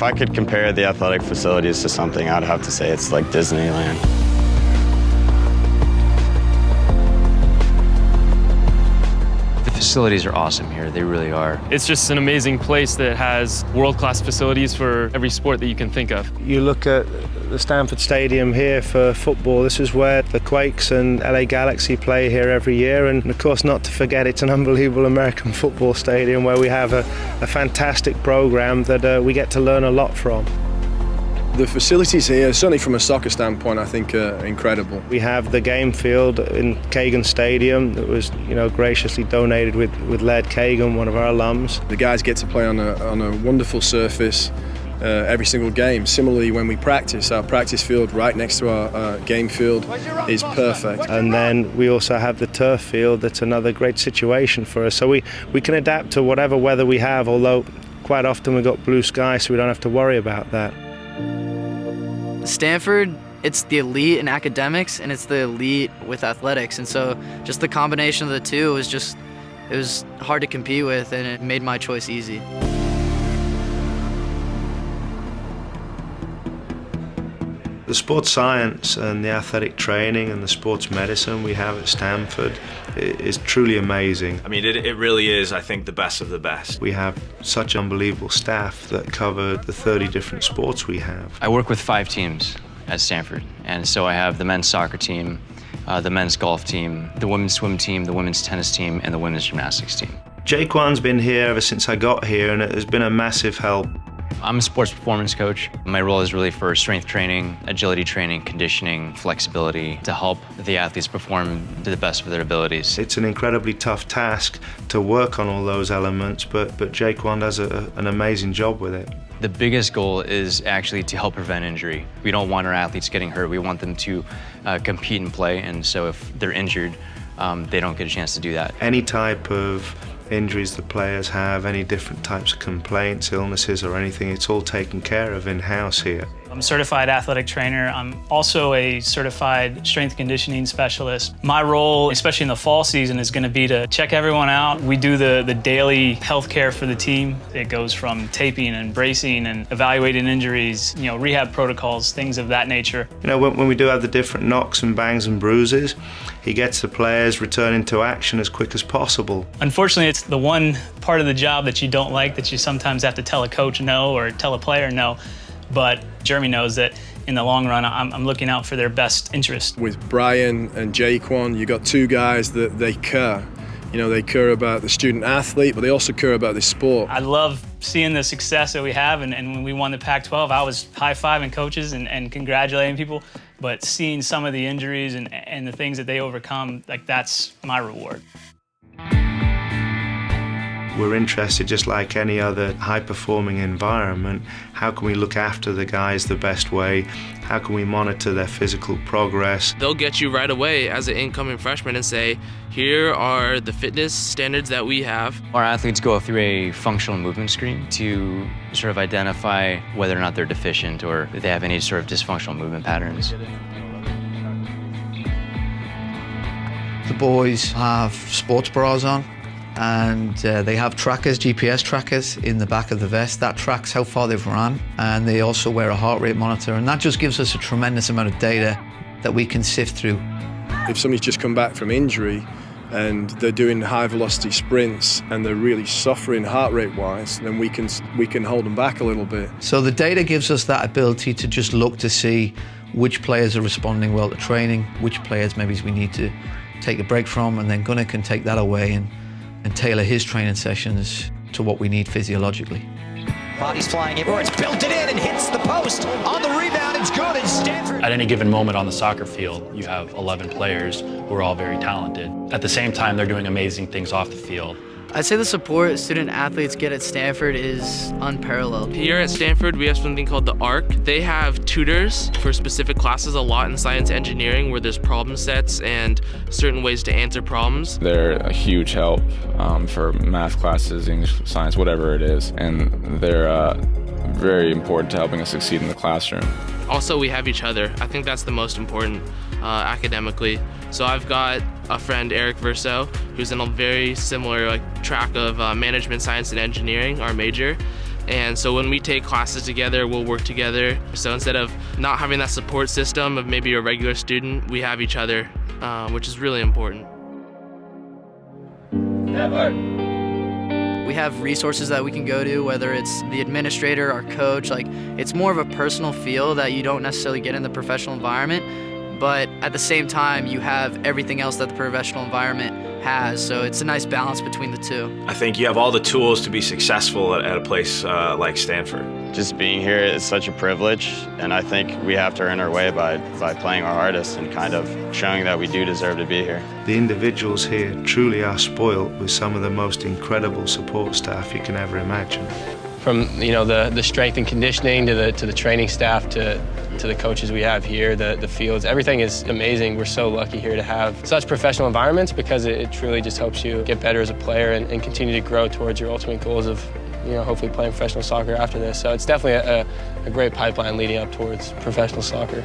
I could compare the athletic facilities to something, I'd have to say it's like Disneyland. Facilities are awesome here, they really are. It's just an amazing place that has world-class facilities for every sport that you can think of. You look at the Stanford Stadium here for football, this is where the Quakes and LA Galaxy play here every year, and of course not to forget it's an unbelievable American football stadium where we have a fantastic program that we get to learn a lot from. The facilities here, certainly from a soccer standpoint, I think are incredible. We have the game field in Kagan Stadium that was, graciously donated with Laird Kagan, one of our alums. The guys get to play on a wonderful surface every single game. Similarly, when we practice, our practice field right next to our game field is perfect. And then we also have the turf field. That's another great situation for us. So we can adapt to whatever weather we have, although quite often we've got blue sky, so we don't have to worry about that. Stanford, it's the elite in academics and it's the elite with athletics, and so just the combination of the two it was hard to compete with, and it made my choice easy. The sports science and the athletic training and the sports medicine we have at Stanford is truly amazing. I mean, it really is, I think, the best of the best. We have such unbelievable staff that cover the 30 different sports we have. I work with 5 teams at Stanford, and so I have the men's soccer team, the men's golf team, the women's swim team, the women's tennis team, and the women's gymnastics team. Jaquan's been here ever since I got here, and it has been a massive help. I'm a sports performance coach. My role is really for strength training, agility training, conditioning, flexibility, to help the athletes perform to the best of their abilities. It's an incredibly tough task to work on all those elements, but Jaquan does an amazing job with it. The biggest goal is actually to help prevent injury. We don't want our athletes getting hurt. We want them to compete and play, and so if they're injured, they don't get a chance to do that. Any type of injuries the players have, any different types of complaints, illnesses or anything, it's all taken care of in-house here. I'm a certified athletic trainer. I'm also a certified strength conditioning specialist. My role, especially in the fall season, is going to be to check everyone out. We do the daily health care for the team. It goes from taping and bracing and evaluating injuries, rehab protocols, things of that nature. When we do have the different knocks and bangs and bruises, he gets the players returning to action as quick as possible. Unfortunately, it's the one part of the job that you don't like, that you sometimes have to tell a coach no or tell a player no. But Jeremy knows that in the long run, I'm looking out for their best interest. With Brian and Jaquan, you got 2 guys that they care. They care about the student athlete, but they also care about this sport. I love seeing the success that we have, and when we won the Pac-12, I was high-fiving coaches and congratulating people. But seeing some of the injuries and the things that they overcome, that's my reward. We're interested, just like any other high-performing environment, how can we look after the guys the best way? How can we monitor their physical progress? They'll get you right away as an incoming freshman and say, here are the fitness standards that we have. Our athletes go through a functional movement screen to sort of identify whether or not they're deficient or if they have any sort of dysfunctional movement patterns. The boys have sports bras on, and they have trackers, GPS trackers in the back of the vest. That tracks how far they've run, and they also wear a heart rate monitor, and that just gives us a tremendous amount of data that we can sift through. If somebody's just come back from injury and they're doing high velocity sprints and they're really suffering heart rate wise, then we can hold them back a little bit. So the data gives us that ability to just look to see which players are responding well to training, which players maybe we need to take a break from, and then Gunnar can take that away and tailor his training sessions to what we need physiologically. Body's flying everywhere, it's built it in and hits the post. On the rebound, it's good, and Stanford. At any given moment on the soccer field, you have 11 players who are all very talented. At the same time, they're doing amazing things off the field. I'd say the support student athletes get at Stanford is unparalleled. Here at Stanford, we have something called the ARC. They have tutors for specific classes, a lot in science engineering, where there's problem sets and certain ways to answer problems. They're a huge help for math classes, English, science, whatever it is, and they're very important to helping us succeed in the classroom. Also, we have each other. I think that's the most important academically. So I've got a friend, Eric Verso, who's in a very similar track of management science and engineering, our major. And so when we take classes together, we'll work together. So instead of not having that support system of maybe a regular student, we have each other, which is really important. We have resources that we can go to, whether it's the administrator, our coach. Like, it's more of a personal feel that you don't necessarily get in the professional environment, but at the same time, you have everything else that the professional environment has. So it's a nice balance between the two. I think you have all the tools to be successful at a place like Stanford. Just being here is such a privilege, and I think we have to earn our way by playing our hardest and kind of showing that we do deserve to be here. The individuals here truly are spoiled with some of the most incredible support staff you can ever imagine. From the strength and conditioning to the training staff to the coaches we have here, the fields, everything is amazing. We're so lucky here to have such professional environments because it truly just helps you get better as a player and continue to grow towards your ultimate goals of hopefully playing professional soccer after this. So it's definitely a great pipeline leading up towards professional soccer.